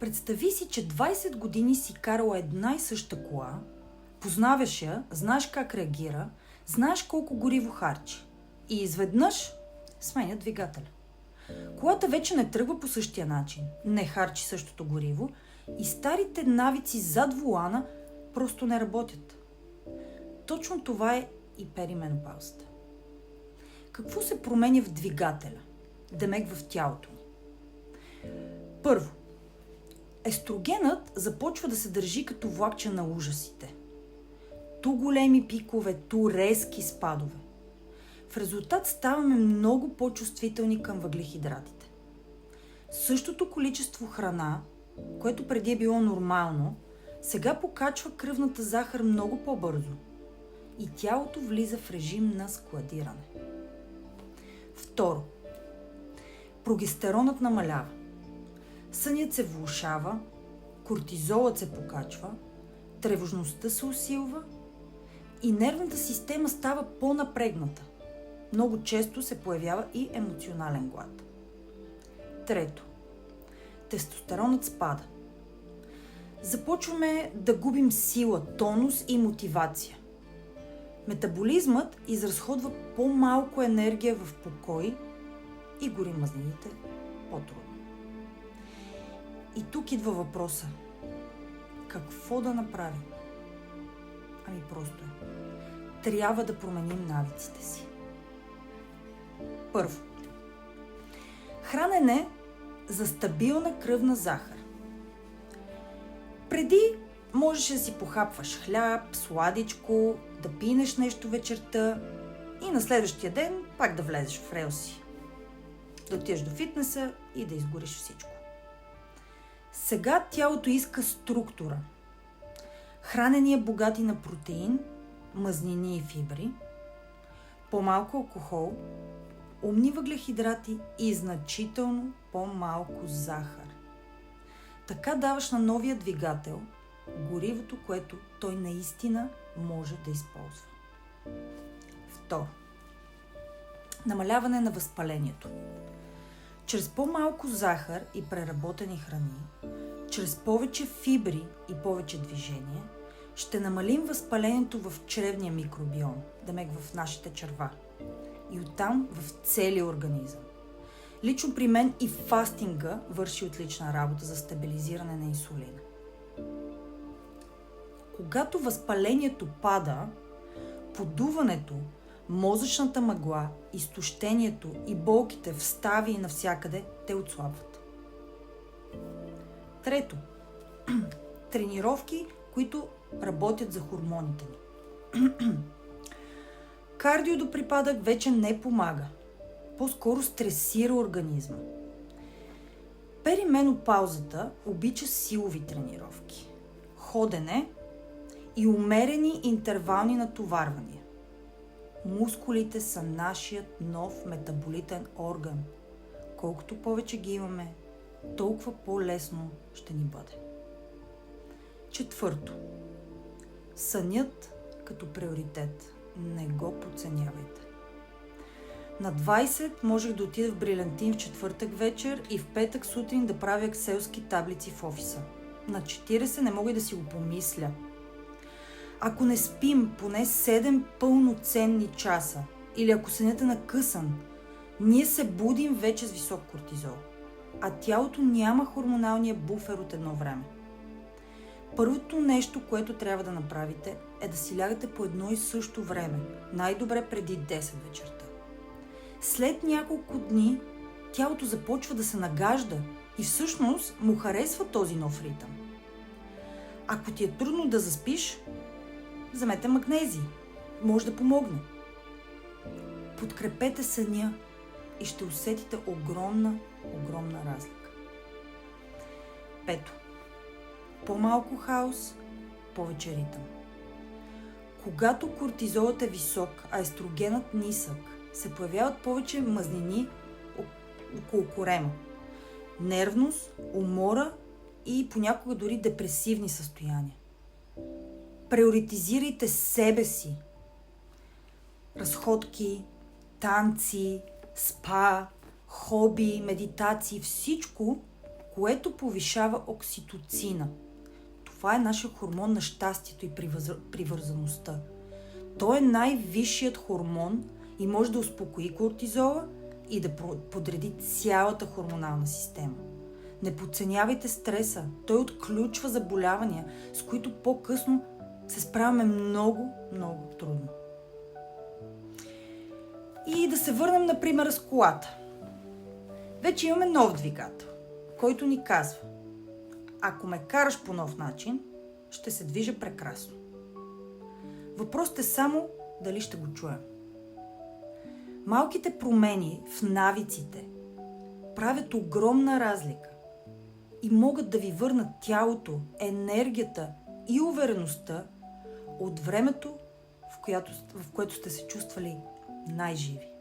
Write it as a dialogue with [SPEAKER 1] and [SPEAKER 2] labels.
[SPEAKER 1] Представи си, че 20 години си карала една и съща кола, познаваш я, знаеш как реагира, знаеш колко гориво харчи. И изведнъж сменя двигателя. Колата вече не тръгва по същия начин, не харчи същото гориво и старите навици зад волана просто не работят. Точно това е и перименопаузата. Какво се променя в двигателя, демек в тялото ни? Първо, естрогенът започва да се държи като влакче на ужасите. Ту големи пикове, ту резки спадове. В резултат ставаме много по-чувствителни към въглехидратите. Същото количество храна, което преди е било нормално, сега покачва кръвната захар много по-бързо и тялото влиза в режим на складиране. Второ, прогестеронът намалява. Сънят се влошава, кортизолът се покачва, тревожността се усилва и нервната система става по-напрегната. Много често се появява и емоционален глад. Трето, тестостеронът спада. Започваме да губим сила, тонус и мотивация. Метаболизмът изразходва по-малко енергия в покой и гори мазнините по-трудно. И тук идва въпроса. Какво да направим? Ами просто е. Трябва да променим навиците си. Първо. Хранене за стабилна кръвна захар. Преди можеш да си похапваш хляб, сладичко, да пинеш нещо вечерта и на следващия ден пак да влезеш в релси. Да отидеш до фитнеса и да изгориш всичко. Сега тялото иска структура. Хранения богати на протеин, мазнини и фибри, по-малко алкохол, умни въглехидрати и значително по-малко захар. Така даваш на новия двигател горивото, което той наистина може да използва. Второ. Намаляване на възпалението. Чрез по-малко захар и преработени храни, чрез повече фибри и повече движение, ще намалим възпалението в чревния микробиом, демек в нашите черва. И оттам в целия организъм. Лично при мен и фастинга върши отлична работа за стабилизиране на инсулина. Когато възпалението пада, подуването, мозъчната мъгла, изтощението и болките в стави и навсякъде те отслабват. Трето. Тренировки, които работят за хормоните ни. Кардио до припадък вече не помага. По-скоро стресира организма. Перименопаузата обича силови тренировки. Ходене и умерени интервални натоварвания. Мускулите са нашият нов метаболитен орган. Колкото повече ги имаме, толкова по-лесно ще ни бъде. Четвърто. Сънят като приоритет. Не го подценявайте. На 20 можех да отида в Брилянтин в четвъртък вечер и в петък сутрин да правя екселски таблици в офиса. На 40 не мога и да си го помисля. Ако не спим поне 7 пълноценни часа или ако сънят е накъсан, ние се будим вече с висок кортизол, а тялото няма хормоналния буфер от едно време. Първото нещо, което трябва да направите, е да си лягате по едно и също време, най-добре преди 10 вечерта. След няколко дни тялото започва да се нагажда и всъщност му харесва този нов ритъм. Ако ти е трудно да заспиш, вземете магнезий. Може да помогне. Подкрепете съня и ще усетите огромна разлика. Пето. По-малко хаос, повече ритъм. Когато кортизолът е висок, а естрогенът нисък, се появяват повече мазнини около корема. Нервност, умора и понякога дори депресивни състояния. Приоритизирайте себе си. Разходки, танци, спа, хоби, медитации, всичко, което повишава окситоцина. Това е нашия хормон на щастието и привързаността. Той е най-висшият хормон и може да успокои кортизола и да подреди цялата хормонална система. Не подценявайте стреса. Той отключва заболявания, с които по-късно се справяме много, много трудно. И да се върнем, например, с колата. Вече имаме нов двигател, който ни казва: ако ме караш по нов начин, ще се движа прекрасно. Въпросът е само дали ще го чуем. Малките промени в навиците правят огромна разлика и могат да ви върнат тялото, енергията и увереността от времето, в което сте се чувствали най-живи.